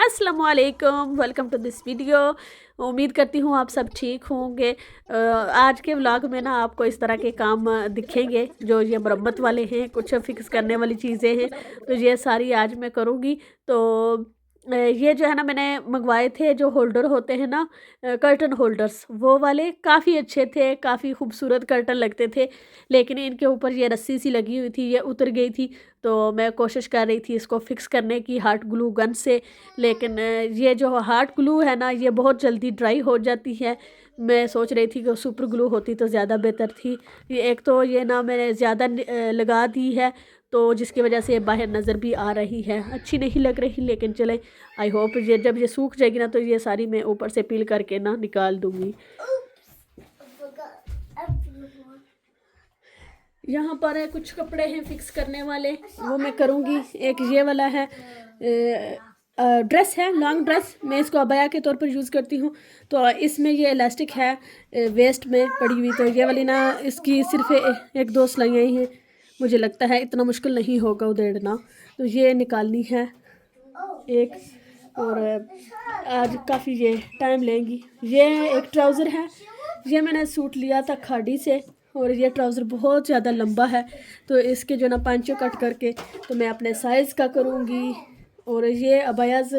अस्सलामुअलैकुम, welcome to this video. उम्मीद करती हूँ आप सब ठीक होंगे। आज के व्लॉग में ना आपको इस तरह के काम दिखेंगे जो ये मरम्मत वाले हैं, कुछ फिक्स करने वाली चीज़ें हैं, तो ये सारी आज मैं करूँगी। तो ये जो है ना मैंने मंगवाए थे, जो होल्डर होते हैं ना, कर्टन होल्डर्स, वो वाले काफ़ी अच्छे थे, काफ़ी खूबसूरत कर्टन लगते थे। लेकिन इनके ऊपर ये रस्सी सी लगी हुई थी, ये उतर गई थी। तो मैं कोशिश कर रही थी इसको फिक्स करने की हॉट ग्लू गन से, लेकिन ये जो हॉट ग्लू है ना, ये बहुत जल्दी ड्राई हो जाती है। मैं सोच रही थी कि सुपर ग्लू होती तो ज़्यादा बेहतर थी। ये एक तो ये ना मैंने ज़्यादा लगा दी है, तो जिसकी वजह से बाहर नज़र भी आ रही है, अच्छी नहीं लग रही। लेकिन चले, आई होप ये जब ये सूख जाएगी ना, तो ये सारी मैं ऊपर से पील करके ना निकाल दूँगी। यहाँ पर है कुछ कपड़े हैं फिक्स करने वाले, वो मैं करूँगी। एक ये वाला है, ड्रेस है, लॉन्ग ड्रेस, मैं इसको अबाया के तौर पर यूज़ करती हूँ। तो इसमें ये इलास्टिक है वेस्ट में पड़ी हुई, तो ये वाली ना इसकी सिर्फ एक दो सिलाइयाँ ही हैं। मुझे लगता है इतना मुश्किल नहीं होगा उधेड़ना, तो ये निकालनी है एक। और आज काफ़ी ये टाइम लेंगी। ये एक ट्राउज़र है, ये मैंने सूट लिया था खाड़ी से, और ये ट्राउज़र बहुत ज़्यादा लंबा है, तो इसके जो ना पांचों कट करके तो मैं अपने साइज़ का करूँगी। और ये अबायाज़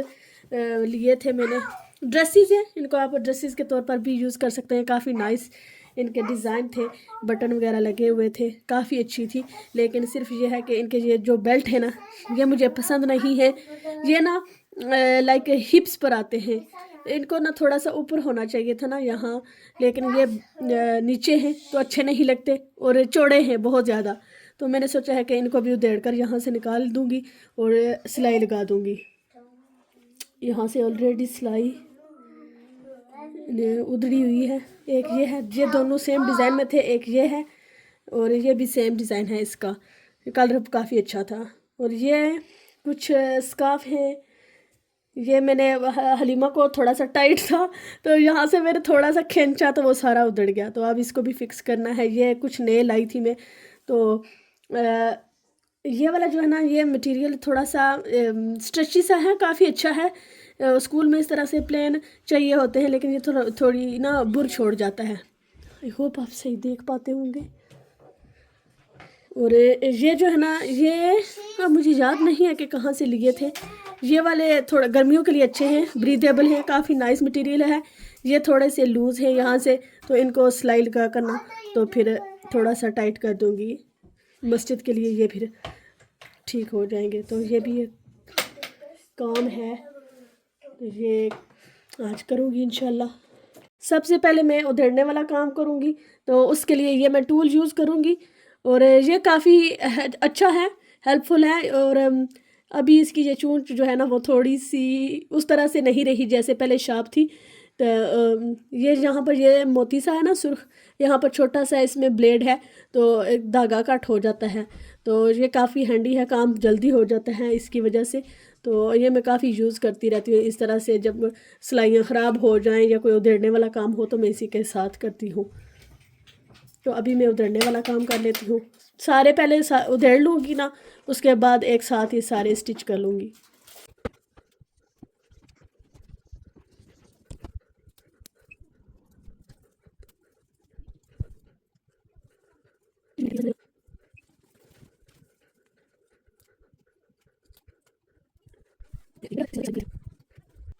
लिए थे मैंने, ड्रेसेस हैं, इनको आप ड्रेसेस के तौर पर भी यूज़ कर सकते हैं। काफ़ी नाइस इनके डिज़ाइन थे, बटन वगैरह लगे हुए थे, काफ़ी अच्छी थी। लेकिन सिर्फ ये है कि इनके ये जो बेल्ट है ना, ये मुझे पसंद नहीं है। ये ना लाइक हिप्स पर आते हैं, इनको ना थोड़ा सा ऊपर होना चाहिए था ना यहाँ, लेकिन ये नीचे हैं तो अच्छे नहीं लगते, और चौड़े हैं बहुत ज़्यादा। तो मैंने सोचा है कि इनको भी उधेड़ कर यहाँ से निकाल दूँगी और सिलाई लगा दूँगी। यहाँ से ऑलरेडी सिलाई उधड़ी हुई है। एक ये है, ये दोनों सेम डिज़ाइन में थे, एक ये है और ये भी सेम डिज़ाइन है इसका, कलर काफ़ी अच्छा था। और ये कुछ स्कार्फ है, ये मैंने हलीमा को थोड़ा सा टाइट था, तो यहाँ से मैंने थोड़ा सा खींचा तो वो सारा उधड़ गया, तो अब इसको भी फिक्स करना है। ये कुछ नए लाई थी मैं, तो ये वाला जो है ना, ये मटेरियल थोड़ा सा स्ट्रेची सा है, काफ़ी अच्छा है। स्कूल में इस तरह से प्लेन चाहिए होते हैं, लेकिन ये थोड़ी ना बुर छोड़ जाता है। आई होप आप सही देख पाते होंगे। और ये जो है ना, ये मुझे याद नहीं है कि कहाँ से लिए थे। ये वाले थोड़ा गर्मियों के लिए अच्छे हैं, ब्रीदेबल हैं, काफ़ी नाइस मटेरियल है। ये थोड़े से लूज़ हैं यहाँ से, तो इनको सिलाई लगा करना, तो फिर थोड़ा सा टाइट कर दूँगी मस्जिद के लिए, ये फिर ठीक हो जाएंगे। तो ये भी एक काम है, तो ये आज करूँगी इंशाल्लाह। सबसे पहले मैं उधेड़ने वाला काम करूँगी, तो उसके लिए ये मैं टूल यूज़ करूँगी। और ये काफ़ी अच्छा है, हेल्पफुल है। और अभी इसकी ये चोंच जो है ना, वो थोड़ी सी उस तरह से नहीं रही जैसे पहले शार्प थी। तो ये यहाँ पर ये मोती सा है ना सुर्ख, यहाँ पर छोटा सा इसमें ब्लेड है, तो एक धागा कट हो जाता है। तो ये काफ़ी हैंडी है, काम जल्दी हो जाता है इसकी वजह से। तो ये मैं काफ़ी यूज़ करती रहती हूँ इस तरह से, जब सिलाइयाँ ख़राब हो जाएं या कोई उधेड़ने वाला काम हो, तो मैं इसी के साथ करती हूँ। तो अभी मैं उधेड़ने वाला काम कर लेती हूँ। सारे पहले उधेड़ लूँगी ना, उसके बाद एक साथ ही सारे स्टिच कर लूँगी।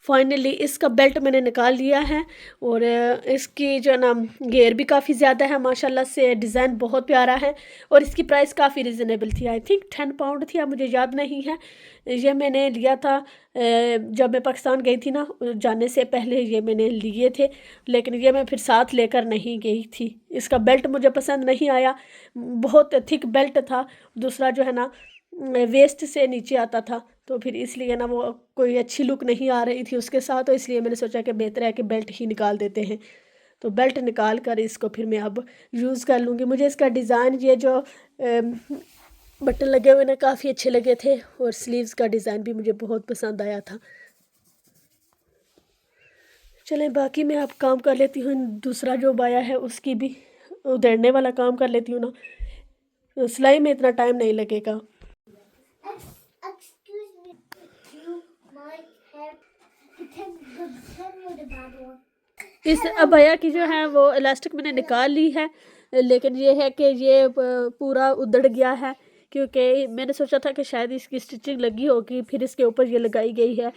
फाइनली इसका बेल्ट मैंने निकाल लिया है, और इसकी जो ना घेर भी काफ़ी ज़्यादा है माशाल्लाह से, डिज़ाइन बहुत प्यारा है, और इसकी प्राइस काफ़ी रिजनेबल थी। आई थिंक 10 पाउंड थी, अब मुझे याद नहीं है। ये मैंने लिया था जब मैं पाकिस्तान गई थी ना, जाने से पहले ये मैंने लिए थे, लेकिन ये मैं फिर साथ लेकर नहीं गई थी। इसका बेल्ट मुझे पसंद नहीं आया, बहुत थिक बेल्ट था। दूसरा जो है ना वेस्ट से नीचे आता था, तो फिर इसलिए ना वो कोई अच्छी लुक नहीं आ रही थी उसके साथ, तो इसलिए मैंने सोचा कि बेहतर है कि बेल्ट ही निकाल देते हैं। तो बेल्ट निकाल कर इसको फिर मैं अब यूज़ कर लूँगी। मुझे इसका डिज़ाइन, ये जो बटन लगे हुए ना, काफ़ी अच्छे लगे थे, और स्लीव्स का डिज़ाइन भी मुझे बहुत पसंद आया था। चलें, बाकी मैं अब काम कर लेती हूँ। दूसरा जो बाया है उसकी भी उधेड़ने वाला काम कर लेती हूँ ना, सिलाई में इतना टाइम नहीं लगेगा। इस अबया की जो है वो इलास्टिक मैंने निकाल ली है, लेकिन ये है कि ये पूरा उधड़ गया है, क्योंकि मैंने सोचा था कि शायद इसकी स्टिचिंग लगी होगी फिर इसके ऊपर ये लगाई गई है,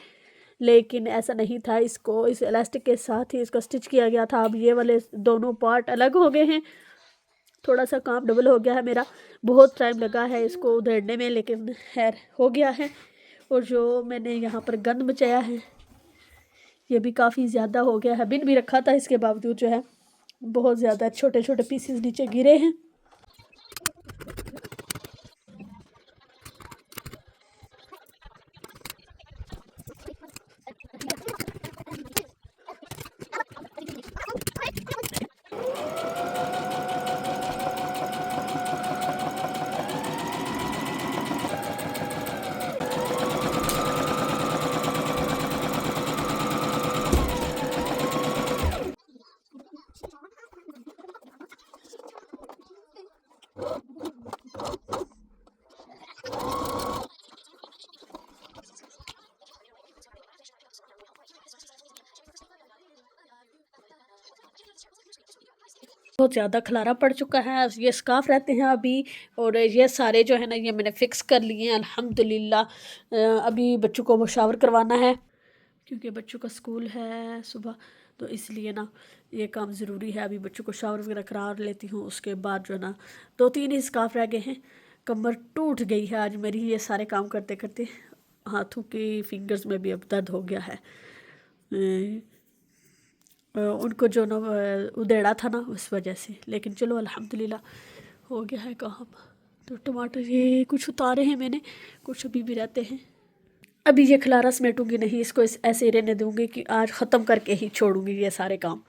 लेकिन ऐसा नहीं था। इसको इस इलास्टिक के साथ ही इसका स्टिच किया गया था। अब ये वाले दोनों पार्ट अलग हो गए हैं, थोड़ा सा काम डबल हो गया है मेरा, बहुत टाइम लगा है इसको उधेड़ने में, लेकिन खैर हो गया है। और जो मैंने यहाँ पर गंद मचाया है ये भी काफ़ी ज़्यादा हो गया है, बिन भी रखा था इसके बावजूद जो है बहुत ज़्यादा छोटे छोटे पीसेस नीचे गिरे हैं। बहुत ज़्यादा खलारा पड़ चुका है। ये स्काफ रहते हैं अभी, और ये सारे जो है ना ये मैंने फ़िक्स कर लिए हैं अल्हम्दुलिल्लाह। अभी बच्चों को वो शावर करवाना है, क्योंकि बच्चों का स्कूल है सुबह, तो इसलिए ना ये काम ज़रूरी है। अभी बच्चों को शावर वगैरह करा लेती हूँ, उसके बाद जो है ना 2-3 ही स्काफ रह गए हैं। कमर टूट गई है आज मेरी ये सारे काम करते करते, हाथों की फिंगर्स में भी अब दर्द हो गया है। उनको जो ना उधेड़ा था ना उस वजह से, लेकिन चलो अल्हम्दुलिल्लाह हो गया है काम। तो टमाटर ये कुछ उतारे हैं मैंने, कुछ अभी भी रहते हैं। अभी ये खलारा समेटूंगी नहीं, इसको ऐसे ही रहने दूंगी कि आज ख़त्म करके ही छोड़ूंगी ये सारे काम।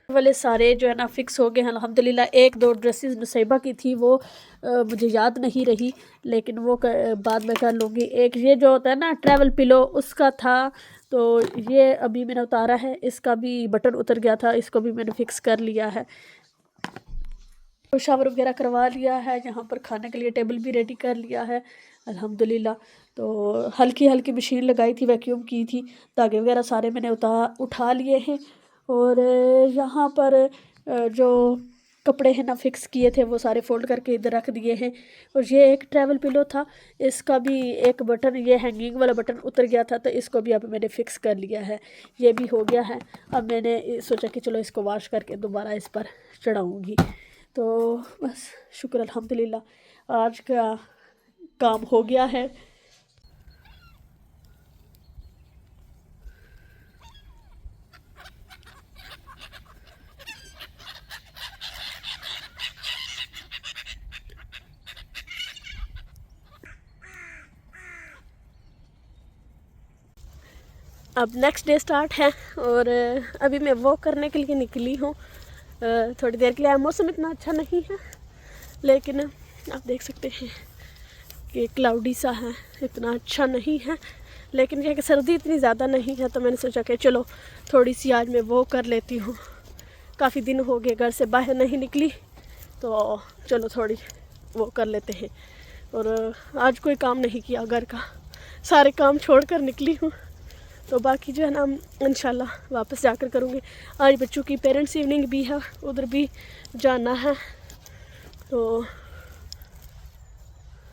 वाले सारे जो है ना फिक्स हो गए हैं अल्हम्दुलिल्लाह। 1-2 ड्रेसेस नुसैबा की थी वो मुझे याद नहीं रही, लेकिन वो बाद में कर लूँगी। एक ये जो होता है ना ट्रैवल पिलो उसका था, तो ये अभी मैंने उतारा है, इसका भी बटन उतर गया था, इसको भी मैंने फ़िक्स कर लिया है। तो शावर वगैरह करवा लिया है, यहाँ पर खाने के लिए टेबल भी रेडी कर लिया है अल्हम्दुलिल्लाह। तो हल्की हल्की मशीन लगाई थी, वैक्यूम की थी, धागे वगैरह सारे मैंने उठा लिए हैं। और यहाँ पर जो कपड़े हैं ना फिक्स किए थे वो सारे फ़ोल्ड करके इधर रख दिए हैं। और ये एक ट्रैवल पिलो था, इसका भी एक बटन, ये हैंगिंग वाला बटन उतर गया था, तो इसको भी अब मैंने फ़िक्स कर लिया है, ये भी हो गया है। अब मैंने सोचा कि चलो इसको वॉश करके दोबारा इस पर चढ़ाऊँगी। तो बस शुक्र अल्हम्दुलिल्लाह आज का काम हो गया है। अब नेक्स्ट डे स्टार्ट है, और अभी मैं वॉक करने के लिए निकली हूँ थोड़ी देर के लिए। मौसम इतना अच्छा नहीं है, लेकिन आप देख सकते हैं कि क्लाउडी सा है, इतना अच्छा नहीं है, लेकिन यह कि सर्दी इतनी ज़्यादा नहीं है, तो मैंने सोचा कि चलो थोड़ी सी आज मैं वो कर लेती हूँ। काफ़ी दिन हो गए घर से बाहर नहीं निकली, तो चलो थोड़ी वो कर लेते हैं। और आज कोई काम नहीं किया घर का, सारे काम छोड़ कर निकली हूँ, तो बाकी जो है ना इंशाल्लाह वापस जाकर करूँगी। आज बच्चों की पेरेंट्स इवनिंग भी है, उधर भी जाना है। तो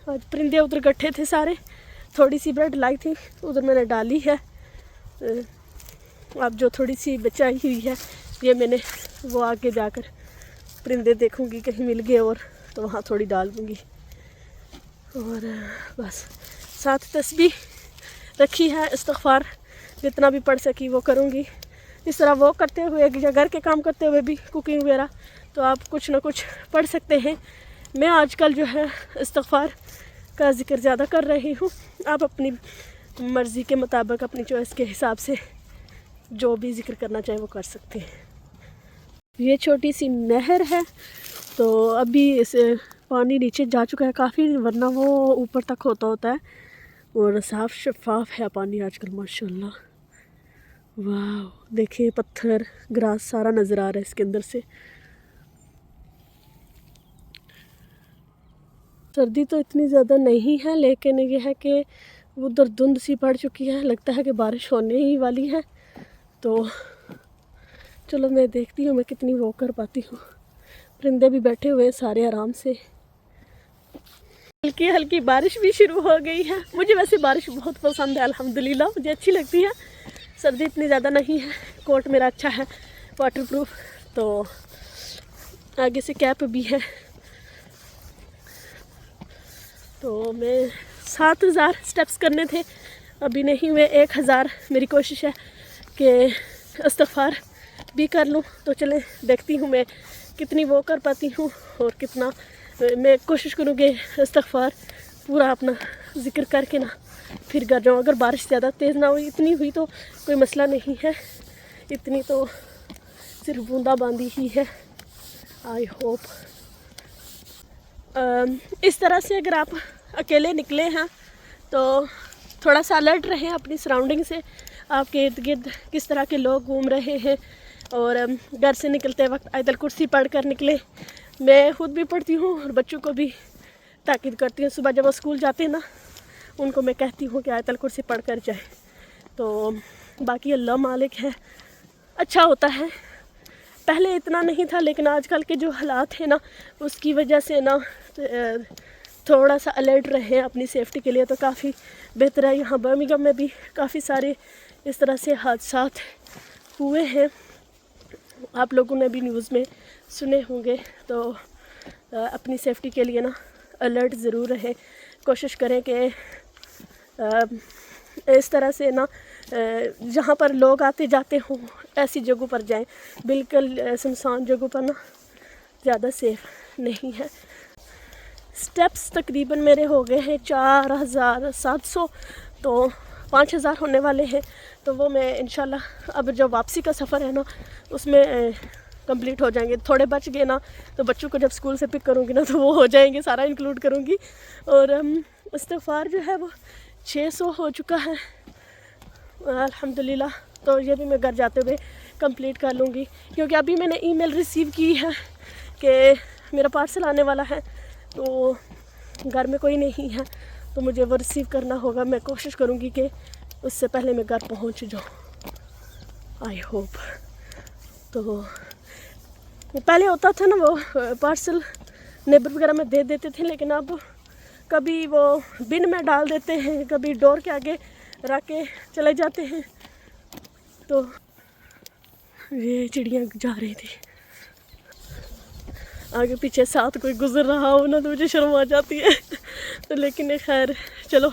आज परिंदे उधर इकट्ठे थे सारे, थोड़ी सी ब्रेड लाई थी उधर मैंने डाली है। अब जो थोड़ी सी बचाई हुई है ये मैंने वो आगे जाकर परिंदे देखूँगी कहीं मिल गए और तो वहाँ थोड़ी डाल दूँगी। और बस साथ तस्बीह रखी है, इस्तिग़फ़ार जितना भी पढ़ सकी वो करूँगी। इस तरह वो करते हुए या घर के काम करते हुए भी कुकिंग वगैरह तो आप कुछ ना कुछ पढ़ सकते हैं। मैं आजकल जो है इस्तिग़फ़ार का ज़िक्र ज़्यादा कर रही हूँ, आप अपनी मर्ज़ी के मुताबिक अपनी चॉइस के हिसाब से जो भी ज़िक्र करना चाहें वो कर सकते हैं। ये छोटी सी नहर है, तो अभी इस पानी नीचे जा चुका है काफ़ी, वरना वो ऊपर तक होता है। और साफ़ शफाफ है पानी आजकल माशाल्लाह। वाह देखिए पत्थर ग्रास सारा नज़र आ रहा है इसके अंदर से। सर्दी तो इतनी ज़्यादा नहीं है, लेकिन यह है कि उधर धुंध सी पड़ चुकी है, लगता है कि बारिश होने ही वाली है। तो चलो मैं देखती हूँ मैं कितनी वॉक कर पाती हूँ। परिंदे भी बैठे हुए हैं सारे आराम से। हल्की हल्की बारिश भी शुरू हो गई है। मुझे वैसे बारिश बहुत पसंद है, अल्हम्दुलिल्लाह मुझे अच्छी लगती है। सर्दी इतनी ज़्यादा नहीं है, कोट मेरा अच्छा है वाटरप्रूफ, तो आगे से कैप भी है। तो मैं 7,000 स्टेप्स करने थे, अभी नहीं हुए 1,000। मेरी कोशिश है कि इस्तग़फ़ार भी कर लूँ। तो चले देखती हूँ मैं कितनी वो कर पाती हूँ और कितना मैं कोशिश करूँगी इस्तग़फ़ार पूरा अपना ज़िक्र करके ना फिर कर जाऊँ। अगर बारिश ज़्यादा तेज़ ना हुई, इतनी हुई तो कोई मसला नहीं है, इतनी तो सिर्फ बूंदाबांदी ही है। आई होप इस तरह से अगर आप अकेले निकले हैं तो थोड़ा सा अलर्ट रहें अपनी सराउंडिंग से, आपके इर्द गिर्द किस तरह के लोग घूम रहे हैं। और घर से निकलते वक्त आयतल कुर्सी पढ़ कर निकले। मैं ख़ुद भी पढ़ती हूँ और बच्चों को भी ताकीद करती हूँ। सुबह जब वो स्कूल जाते हैं ना, उनको मैं कहती हूँ कि आयतल कुर्सी पढ़ कर जाए। तो बाकी अल्लाह मालिक है, अच्छा होता है। पहले इतना नहीं था, लेकिन आजकल के जो हालात हैं ना, उसकी वजह से ना थोड़ा सा अलर्ट रहे अपनी सेफ्टी के लिए तो काफ़ी बेहतर है। यहाँ बर्मिंघम में भी काफ़ी सारे इस तरह से हादसात हुए हैं, आप लोगों ने भी न्यूज़ में सुने होंगे। तो अपनी सेफ्टी के लिए ना अलर्ट ज़रूर रहे, कोशिश करें कि इस तरह से ना जहाँ पर लोग आते जाते हों ऐसी जगहों पर जाएं। बिल्कुल सुनसान जगहों पर ना ज़्यादा सेफ नहीं है। स्टेप्स तकरीबन मेरे हो गए हैं 4,700, तो 5,000 होने वाले हैं। तो वो मैं इंशाल्लाह अब जो वापसी का सफ़र है ना उसमें कंप्लीट हो जाएंगे। थोड़े बच गए ना तो बच्चों को जब स्कूल से पिक करूँगी ना तो वो हो जाएंगे, सारा इंक्लूड करूँगी। और इस्तग़फ़ार जो है वो 600 हो चुका है अल्हम्दुलिल्लाह। तो ये भी मैं घर जाते हुए कंप्लीट कर लूँगी, क्योंकि अभी मैंने ईमेल रिसीव की है कि मेरा पार्सल आने वाला है। तो घर में कोई नहीं है तो मुझे वो रिसीव करना होगा। मैं कोशिश करूँगी कि उससे पहले मैं घर पहुँच जाऊँ, आई होप। तो पहले होता था ना वो पार्सल नेबर वगैरह में दे देते थे, लेकिन अब कभी वो बिन में डाल देते हैं, कभी डोर के आगे रख के चले जाते हैं। तो ये चिड़ियाँ जा रही थी, आगे पीछे साथ कोई गुजर रहा हो ना तो मुझे शर्म आ जाती है। तो लेकिन खैर चलो,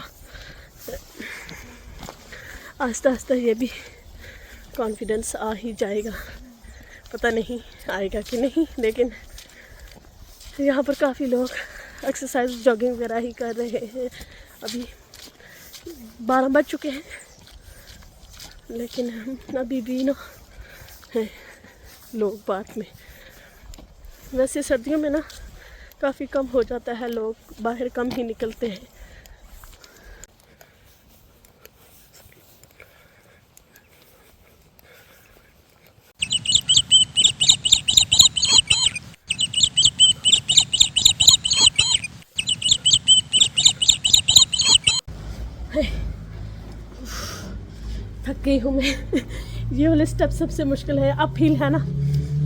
आस्ता आस्ता ये भी कॉन्फिडेंस आ ही जाएगा, पता नहीं आएगा कि नहीं। लेकिन यहाँ पर काफ़ी लोग एक्सरसाइज जॉगिंग वगैरह ही कर रहे हैं। अभी 12 बज चुके हैं, लेकिन अभी भी ना हैं लोग पार्क में। वैसे सर्दियों में ना काफ़ी कम हो जाता है, लोग बाहर कम ही निकलते हैं। थक गई हूँ मैं। ये वाले स्टेप सबसे मुश्किल है, अप हिल है ना,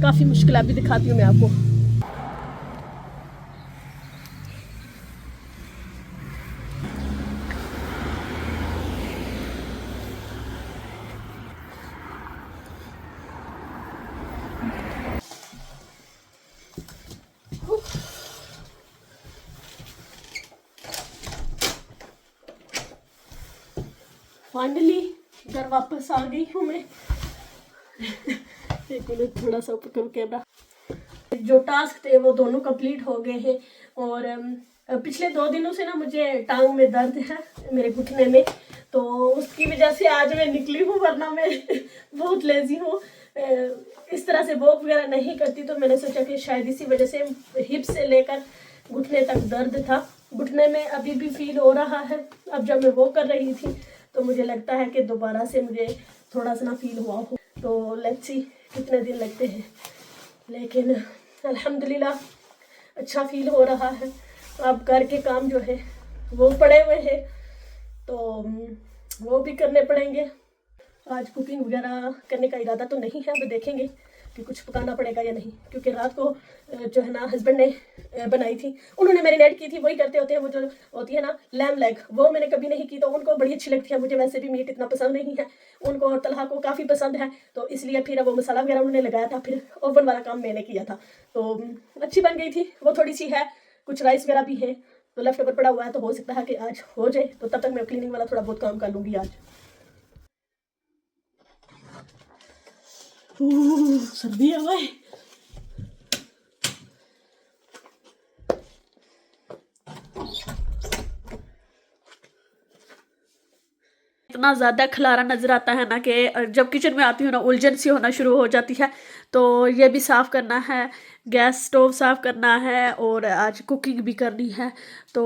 काफ़ी मुश्किल है। अभी दिखाती हूँ मैं आपको। फाइनली घर वापस आ गई हूँ मैं। एक मिनट थोड़ा सा ऊपर करूँ कैमरा। जो टास्क थे वो दोनों कंप्लीट हो गए हैं। और पिछले 2 दिनों से ना मुझे टांग में दर्द है, मेरे घुटने में, तो उसकी वजह से आज मैं निकली हूँ, वरना मैं बहुत लेजी हूँ। इस तरह से वॉक वगैरह नहीं करती, तो मैंने सोचा कि शायद इसी वजह से हिप से लेकर घुटने तक दर्द था। घुटने में अभी भी फील हो रहा है। अब जब मैं वॉक कर रही थी तो मुझे लगता है कि दोबारा से मुझे थोड़ा सा ना फील हुआ हो। तो लेट्स सी कितने दिन लगते हैं, लेकिन अल्हम्दुलिल्लाह अच्छा फील हो रहा है। अब घर के काम जो है वो पड़े हुए हैं, तो वो भी करने पड़ेंगे। आज कुकिंग वगैरह करने का इरादा तो नहीं है, अब देखेंगे कि कुछ पकाना पड़ेगा या नहीं, क्योंकि रात को जो है ना हस्बैंड ने बनाई थी, उन्होंने मैरिनेट की थी, वही करते होते हैं। वो जो होती है ना लैम लेग, वो मैंने कभी नहीं की, तो उनको बड़ी अच्छी लगती है। मुझे वैसे भी मीट इतना पसंद नहीं है, उनको और तलहा को काफ़ी पसंद है, तो इसलिए फिर वो मसाला वगैरह उन्होंने लगाया था, फिर ओवन वाला काम मैंने किया था, तो अच्छी बन गई थी। वो थोड़ी सी है, कुछ राइस वगैरह भी है, तो लेफ्ट ओवर पड़ा हुआ है, तो हो सकता है कि आज हो जाए, तो तब तक मैं क्लीनिंग वाला थोड़ा बहुत काम कर लूँगी आज। सर्दी है भाई। इतना ज़्यादा खलारा नज़र आता है ना कि जब किचन में आती हूँ ना उलझन सी होना शुरू हो जाती है। तो ये भी साफ़ करना है, गैस स्टोव साफ़ करना है, और आज कुकिंग भी करनी है। तो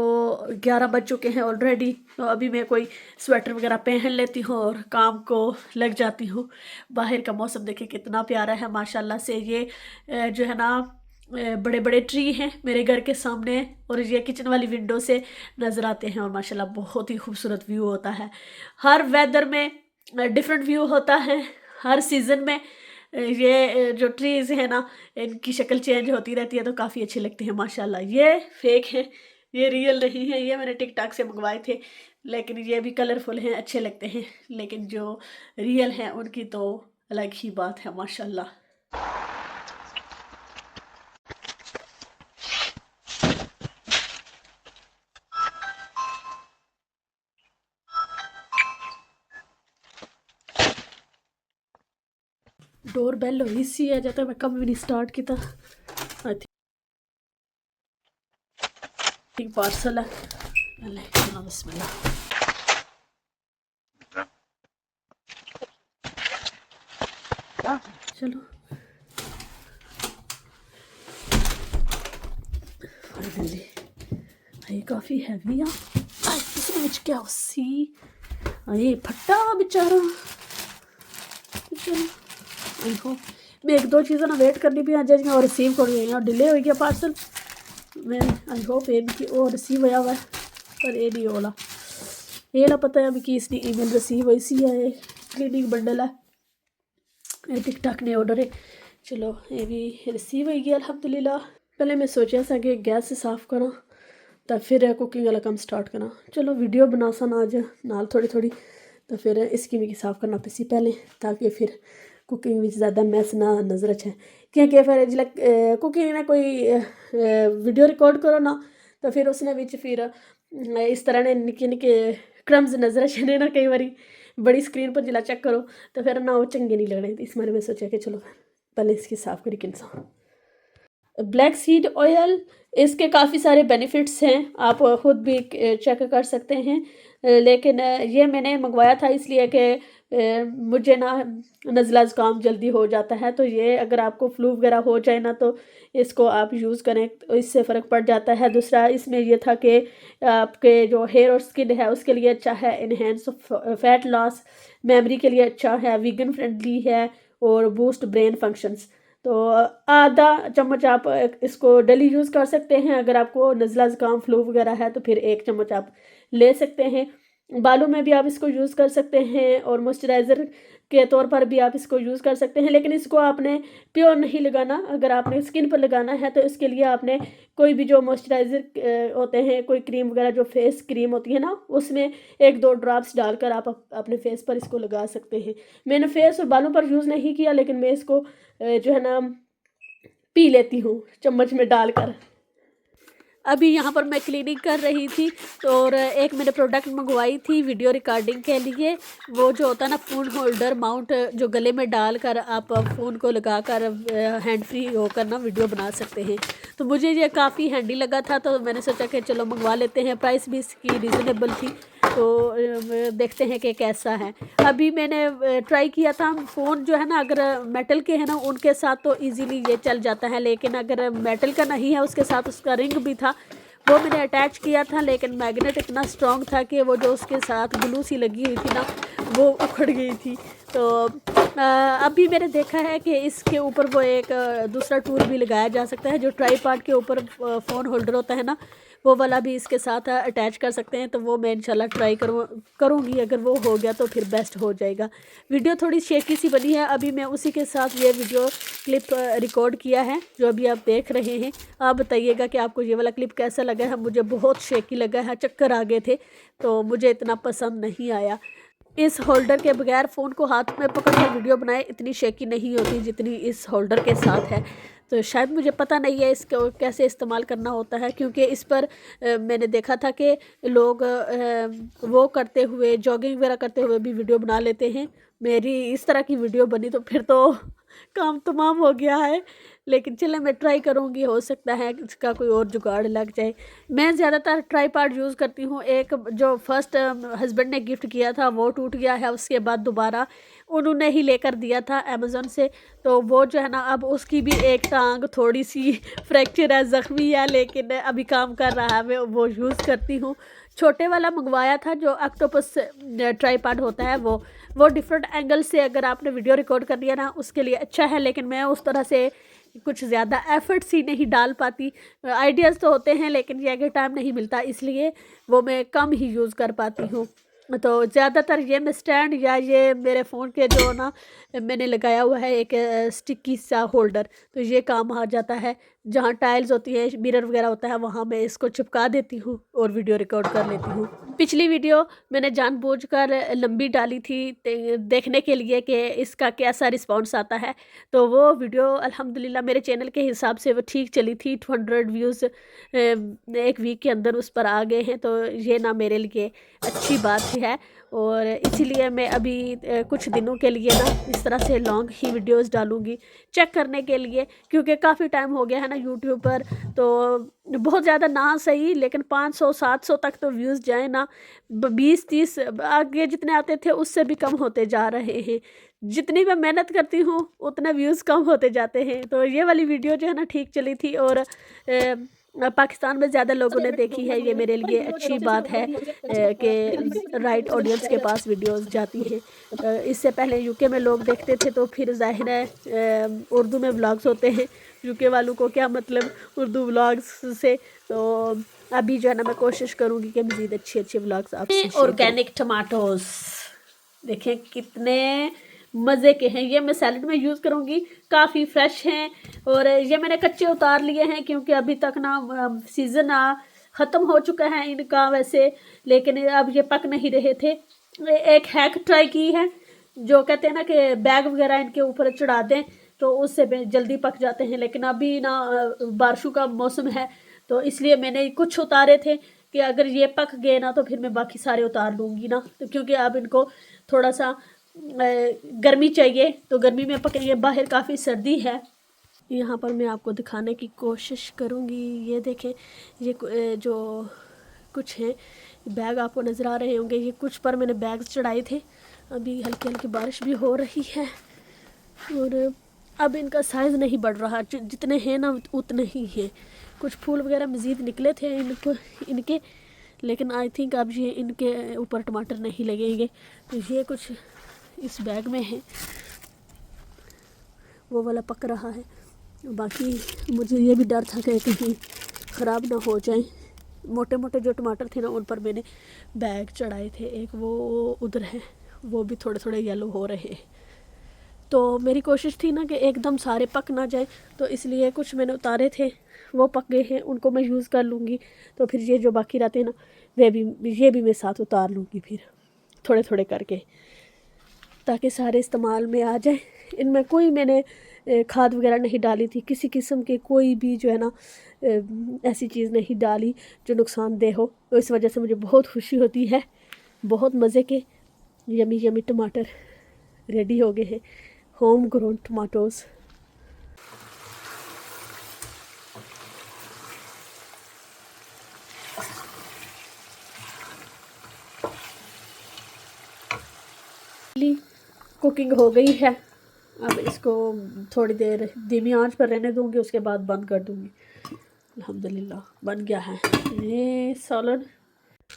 11 बज चुके हैं ऑलरेडी, तो अभी मैं कोई स्वेटर वगैरह पहन लेती हूँ और काम को लग जाती हूँ। बाहर का मौसम देखिए कितना प्यारा है माशाल्लाह से। ये जो है ना बड़े बड़े ट्री हैं मेरे घर के सामने, और ये किचन वाली विंडो से नज़र आते हैं, और माशाल्लाह बहुत ही खूबसूरत व्यू होता है। हर वेदर में डिफरेंट व्यू होता है, हर सीज़न में ये जो ट्रीज़ हैं ना इनकी शक्ल चेंज होती रहती है, तो काफ़ी अच्छे लगते हैं माशाल्लाह। ये फेक है, ये रियल नहीं है, ये मैंने टिकटॉक से मंगवाए थे, लेकिन ये भी कलरफुल हैं, अच्छे लगते हैं। लेकिन जो रियल हैं उनकी तो अलग ही बात है माशाल्लाह। डोर बैल हुई सी है, जब तक मैं कम भी नहीं स्टार्ट किया। आई थिंक पार्सल है। चलो बिस्मिल्लाह। चलो फाइनली ये काफ़ी हैवी आ इसमें क्या उसी ये फट्टा बेचारा। चलो आई होप मैं एक दो चीज़ों ना वेट करनी भी आ जाएगी और रिसीव कर गई और डिले हो गया पार्सल। मैं आई होप ये भी वो रिसीव होया हुआ है, पर ये नहीं होला। ये ना पता है अभी कि इसने ईमेल रिसीव हुई सी है, क्लीनिंग बंडल है, ये टिकटॉक ने ऑर्डर है। चलो ये भी रिसीव हो गया अल्हम्दुलिल्लाह। पहले मैं सोचा था कि गैस साफ़ करा तो फिर कुकिंग वाला काम स्टार्ट करा। चलो वीडियो बना सन आज नाल थोड़ी थोड़ी, तो फिर इसकी भी साफ़ करना पैसी पहले, ताकि फिर कुकिंग में ज़्यादा मैस ना नज़र अच्छे। क्योंकि फिर जिसलै कुकिंग ने कोई वीडियो रिकॉर्ड करो ना, तो फिर उसने बिच फिर इस तरह ने निक्के निक्के क्रम्स नज़र अच्छे ना, कई बारी बड़ी स्क्रीन पर जिला चेक करो तो फिर ना वो चंगे नहीं लगने। इस बारे में सोचा कि चलो पहले इसकी साफ़ करी इंसान। ब्लैक सीड ऑयल, इसके काफ़ी सारे बेनिफिट्स हैं, आप ख़ुद भी चेक कर सकते हैं। लेकिन ये मैंने मंगवाया था इसलिए कि मुझे ना नज़ला ज़ुकाम जल्दी हो जाता है, तो ये अगर आपको फ्लू वगैरह हो जाए ना तो इसको आप यूज़ करें, तो इससे फ़र्क पड़ जाता है। दूसरा इसमें ये था कि आपके जो हेयर और स्किन है उसके लिए अच्छा है, इनहेंस फैट लॉस, मेमोरी के लिए अच्छा है, वीगन फ्रेंडली है, और बूस्ट ब्रेन फंक्शंस। तो आधा चम्मच आप इसको डेली यूज़ कर सकते हैं। अगर आपको नज़ला ज़ुकाम फ्लू वगैरह है तो फिर 1 चम्मच आप ले सकते हैं। बालों में भी आप इसको यूज़ कर सकते हैं, और मॉइस्चराइज़र के तौर पर भी आप इसको यूज़ कर सकते हैं। लेकिन इसको आपने प्योर नहीं लगाना, अगर आपने स्किन पर लगाना है तो इसके लिए आपने कोई भी जो मॉइस्चराइज़र होते हैं, कोई क्रीम वगैरह जो फेस क्रीम होती है ना, उसमें 1-2 ड्रॉप्स डालकर आप अपने फेस पर इसको लगा सकते हैं। मैंने फेस और बालों पर यूज़ नहीं किया, लेकिन मैं इसको जो है ना पी लेती हूँ चम्मच में डालकर। अभी यहाँ पर मैं क्लीनिंग कर रही थी, तो और एक मैंने प्रोडक्ट मंगवाई थी वीडियो रिकॉर्डिंग के लिए। वो जो होता है ना फ़ोन होल्डर माउंट, जो गले में डालकर आप फ़ोन को लगाकर हैंड फ्री होकर ना वीडियो बना सकते हैं। तो मुझे ये काफ़ी हैंडी लगा था, तो मैंने सोचा कि चलो मंगवा लेते हैं, प्राइस भी इसकी रीज़नेबल थी। तो देखते हैं कि कैसा है। अभी मैंने ट्राई किया था, फ़ोन जो है ना अगर मेटल के हैं ना उनके साथ तो इजीली ये चल जाता है, लेकिन अगर मेटल का नहीं है उसके साथ उसका रिंग भी था, वो मैंने अटैच किया था, लेकिन मैग्नेट इतना स्ट्रॉन्ग था कि वो जो उसके साथ ग्लू सी लगी हुई थी ना वो उखड़ गई थी। तो अभी मैंने देखा है कि इसके ऊपर वो एक दूसरा टूल भी लगाया जा सकता है, जो ट्राईपॉड के ऊपर फ़ोन होल्डर होता है ना वो वाला भी इसके साथ अटैच कर सकते हैं। तो वो मैं इंशाल्लाह ट्राई करूँगी, अगर वो हो गया तो फिर बेस्ट हो जाएगा। वीडियो थोड़ी शेकी सी बनी है, अभी मैं उसी के साथ ये वीडियो क्लिप रिकॉर्ड किया है जो अभी आप देख रहे हैं। आप बताइएगा कि आपको ये वाला क्लिप कैसा लगा है। मुझे बहुत शेकी लगा है, चक्कर आ गए थे, तो मुझे इतना पसंद नहीं आया। इस होल्डर के बगैर फ़ोन को हाथ में पकड़ कर वीडियो बनाए इतनी शेकी नहीं होती जितनी इस होल्डर के साथ है। तो शायद मुझे पता नहीं है इसको कैसे इस्तेमाल करना होता है, क्योंकि इस पर मैंने देखा था कि लोग वो करते हुए, जॉगिंग वगैरह करते हुए भी वीडियो बना लेते हैं। मेरी इस तरह की वीडियो बनी तो फिर तो काम तमाम हो गया है। लेकिन चले मैं ट्राई करूँगी, हो सकता है इसका कोई और जुगाड़ लग जाए। मैं ज़्यादातर ट्राईपॉड यूज़ करती हूँ। एक जो फर्स्ट हस्बैंड ने गिफ्ट किया था वो टूट गया है, उसके बाद दोबारा उन्होंने ही लेकर दिया था अमेज़न से। तो वो जो है ना, अब उसकी भी एक टांग थोड़ी सी फ्रैक्चर है, ज़ख्मी है, लेकिन अभी काम कर रहा है। मैं वो यूज़ करती हूँ। छोटे वाला मंगवाया था जो ऑक्टोपस ट्राईपॉड होता है, वो डिफरेंट एंगल से अगर आपने वीडियो रिकॉर्ड कर लिया ना उसके लिए अच्छा है, लेकिन मैं उस तरह से कुछ ज़्यादा एफर्ट्स ही नहीं डाल पाती। आइडियाज़ तो होते हैं लेकिन ये कि टाइम नहीं मिलता, इसलिए वो मैं कम ही यूज़ कर पाती हूँ। तो ज़्यादातर ये मैं स्टैंड या ये मेरे फ़ोन के जो ना मैंने लगाया हुआ है एक स्टिकी सा होल्डर, तो ये काम आ जाता है। जहाँ टाइल्स होती है, मिरर वगैरह होता है, वहाँ मैं इसको चिपका देती हूँ और वीडियो रिकॉर्ड कर लेती हूँ। पिछली वीडियो मैंने जानबूझकर लंबी डाली थी देखने के लिए कि इसका कैसा रिस्पॉन्स आता है। तो वो वीडियो अल्हम्दुलिल्लाह मेरे चैनल के हिसाब से वो ठीक चली थी। 200 व्यूज़ एक वीक के अंदर उस पर आ गए हैं, तो ये ना मेरे लिए अच्छी बात है। और इसीलिए मैं अभी कुछ दिनों के लिए ना इस तरह से लॉन्ग ही वीडियोस डालूँगी, चेक करने के लिए, क्योंकि काफ़ी टाइम हो गया है ना यूट्यूब पर। तो बहुत ज़्यादा ना सही, लेकिन 500-700 तक तो व्यूज़ जाए ना, 20-30 आगे जितने आते थे उससे भी कम होते जा रहे हैं। जितनी मैं मेहनत करती हूँ उतने व्यूज़ कम होते जाते हैं। तो ये वाली वीडियो जो है ना ठीक चली थी और पाकिस्तान में ज़्यादा लोगों ने देखी है। ये मेरे लिए अच्छी बात है कि राइट ऑडियंस के पास वीडियोस जाती हैं। इससे पहले यूके में लोग देखते थे, तो फिर ज़ाहिर है उर्दू में व्लॉग्स होते हैं, यूके वालों को क्या मतलब उर्दू व्लॉग्स से। तो अभी जो है ना मैं कोशिश करूँगी कि मज़ीद अच्छे व्लॉग्स आपसे। ऑर्गेनिक टमाटोस देखें कितने मज़े के हैं। ये मैं सैलड में यूज़ करूँगी, काफ़ी फ्रेश हैं। और ये मैंने कच्चे उतार लिए हैं क्योंकि अभी तक ना सीज़न ख़त्म हो चुका है इनका वैसे, लेकिन अब ये पक नहीं रहे थे। एक हैक ट्राई की है, जो कहते हैं ना कि बैग वगैरह इनके ऊपर चढ़ा दें तो उससे जल्दी पक जाते हैं। लेकिन अभी ना बारिशों का मौसम है, तो इसलिए मैंने कुछ उतारे थे कि अगर ये पक गए ना तो फिर मैं बाकी सारे उतार लूँगी ना। तो क्योंकि अब इनको थोड़ा सा गर्मी चाहिए, तो गर्मी में पकेंगे। बाहर काफ़ी सर्दी है। यहाँ पर मैं आपको दिखाने की कोशिश करूँगी। ये देखें, ये जो कुछ हैं बैग आपको नज़र आ रहे होंगे, ये कुछ पर मैंने बैग चढ़ाए थे। अभी हल्की हल्की बारिश भी हो रही है और अब इनका साइज़ नहीं बढ़ रहा, जितने हैं ना उतने ही हैं। कुछ फूल वगैरह मज़ीद निकले थे इनके, लेकिन आई थिंक अब ये इनके ऊपर टमाटर नहीं लगेंगे। तो ये कुछ इस बैग में है, वो वाला पक रहा है। बाकी मुझे ये भी डर था कि कहीं ख़राब ना हो जाए। मोटे मोटे जो टमाटर थे ना उन पर मैंने बैग चढ़ाए थे। एक वो उधर है, वो भी थोड़े थोड़े येलो हो रहे हैं। तो मेरी कोशिश थी ना कि एकदम सारे पक ना जाए, तो इसलिए कुछ मैंने उतारे थे, वो पक गए हैं, उनको मैं यूज़ कर लूँगी। तो फिर ये जो बाकी रहते हैं ना ये भी मैं साथ उतार लूँगी फिर थोड़े थोड़े करके, ताकि सारे इस्तेमाल में आ जाए। इनमें कोई मैंने खाद वगैरह नहीं डाली थी, किसी किस्म के कोई भी जो है ना ऐसी चीज़ नहीं डाली जो नुकसानदेह हो। तो इस वजह से मुझे बहुत खुशी होती है। बहुत मज़े के यमी यमी टमाटर रेडी हो गए हैं, होम ग्रोन टमाटोज़। कुकिंग हो गई है, अब इसको थोड़ी देर धीमी आंच पर रहने दूंगी, उसके बाद बंद कर दूंगी। अल्हम्दुलिल्लाह बन गया है ये सॉलिड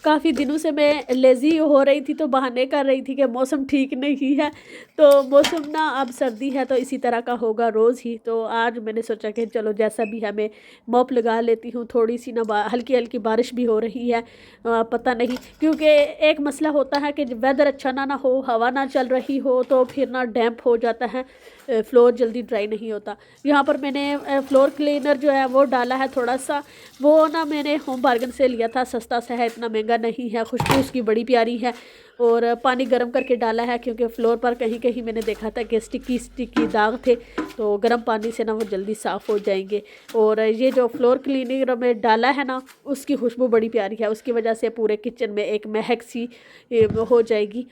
काफ़ी दिनों से मैं लेज़ी हो रही थी, तो बहाने कर रही थी कि मौसम ठीक नहीं है। तो मौसम ना अब सर्दी है तो इसी तरह का होगा रोज़ ही। तो आज मैंने सोचा कि चलो जैसा भी है मैं मॉप लगा लेती हूँ। थोड़ी सी ना हल्की हल्की बारिश भी हो रही है, पता नहीं, क्योंकि एक मसला होता है कि वेदर अच्छा ना हो, हवा ना चल रही हो, तो फिर ना डैम्प हो जाता है, फ्लोर जल्दी ड्राई नहीं होता। यहाँ पर मैंने फ्लोर क्लीनर जो है वो डाला है थोड़ा सा। वो ना मैंने होम बार्गन से लिया था, सस्ता सा है, इतना महंगा नहीं है, खुशबू उसकी बड़ी प्यारी है। और पानी गर्म करके डाला है क्योंकि फ्लोर पर कहीं कहीं मैंने देखा था कि स्टिकी दाग थे, तो गर्म पानी से ना वो जल्दी साफ़ हो जाएंगे। और ये जो फ्लोर क्लीनर में डाला है ना, उसकी खुशबू बड़ी प्यारी है, उसकी वजह से पूरे किचन में एक महक सी हो जाएगी,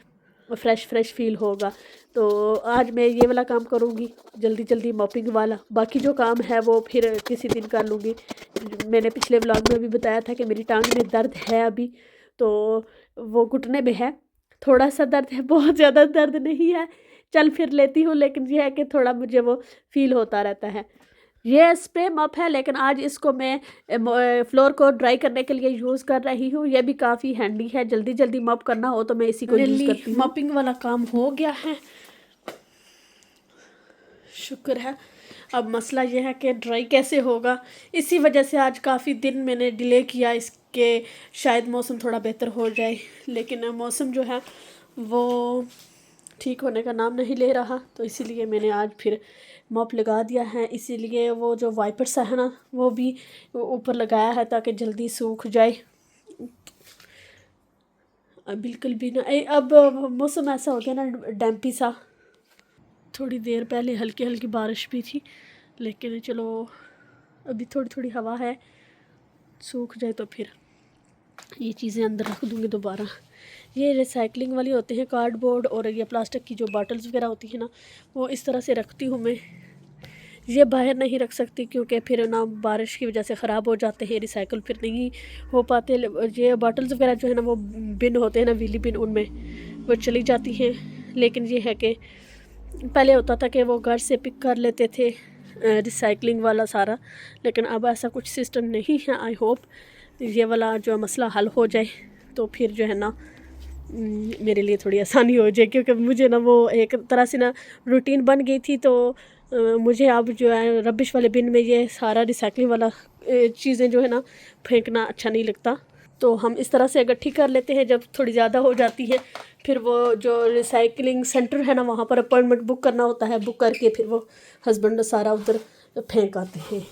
फ्रेश फ्रेश फील होगा। तो आज मैं ये वाला काम करूँगी, जल्दी जल्दी मॉपिंग वाला। बाकी जो काम है वो फिर किसी दिन कर लूँगी। मैंने पिछले व्लॉग में भी बताया था कि मेरी टांग में दर्द है अभी, तो वो घुटने में है, थोड़ा सा दर्द है, बहुत ज़्यादा दर्द नहीं है, चल फिर लेती हूँ, लेकिन ये है कि थोड़ा मुझे वो फील होता रहता है। ये स्प्रे मप है, लेकिन आज इसको मैं फ्लोर को ड्राई करने के लिए यूज़ कर रही हूँ। ये भी काफ़ी हैंडी है, जल्दी जल्दी मप करना हो तो मैं इसी को यूज़ करती हूँ। मॉपिंग वाला काम हो गया है, शुक्र है। अब मसला ये है कि ड्राई कैसे होगा, इसी वजह से आज काफ़ी दिन मैंने डिले किया इसके, शायद मौसम थोड़ा बेहतर हो जाए, लेकिन मौसम जो है वो ठीक होने का नाम नहीं ले रहा। तो इसीलिए मैंने आज फिर मॉप लगा दिया है। इसीलिए वो जो वाइपर्स है ना, वो भी ऊपर लगाया है ताकि जल्दी सूख जाए। बिल्कुल भी ना, अब मौसम ऐसा हो गया ना डैम्पी सा। थोड़ी देर पहले हल्की हल्की बारिश भी थी, लेकिन चलो अभी थोड़ी थोड़ी हवा है, सूख जाए तो फिर ये चीज़ें अंदर रख दूँगी दोबारा। ये रिसाइकलिंग वाली होते हैं कार्डबोर्ड, और ये प्लास्टिक की जो बॉटल्स वगैरह होती है ना, वो इस तरह से रखती हूँ मैं। ये बाहर नहीं रख सकती क्योंकि फिर ना बारिश की वजह से ख़राब हो जाते हैं, रिसाइकिल फिर नहीं हो पाते। ये बॉटल्स वगैरह जो है ना, वो बिन होते हैं ना, वीली बिन, उनमें वो चली जाती हैं। लेकिन ये है कि पहले होता था कि वो घर से पिक कर लेते थे रिसाइकलिंग वाला सारा, लेकिन अब ऐसा कुछ सिस्टम नहीं है। आई होप ये वाला जो मसला हल हो जाए, तो फिर जो है ना मेरे लिए थोड़ी आसानी हो जाए, क्योंकि मुझे ना वो एक तरह से ना रूटीन बन गई थी। तो मुझे अब जो है रबिश वाले बिन में ये सारा रिसाइकलिंग वाला चीज़ें जो है ना फेंकना अच्छा नहीं लगता। तो हम इस तरह से इकट्ठी कर लेते हैं, जब थोड़ी ज़्यादा हो जाती है फिर वो जो रिसाइकलिंग सेंटर है ना, वहाँ पर अपॉइंटमेंट बुक करना होता है, बुक करके फिर वो हस्बैंड सारा उधर फेंक आते हैं।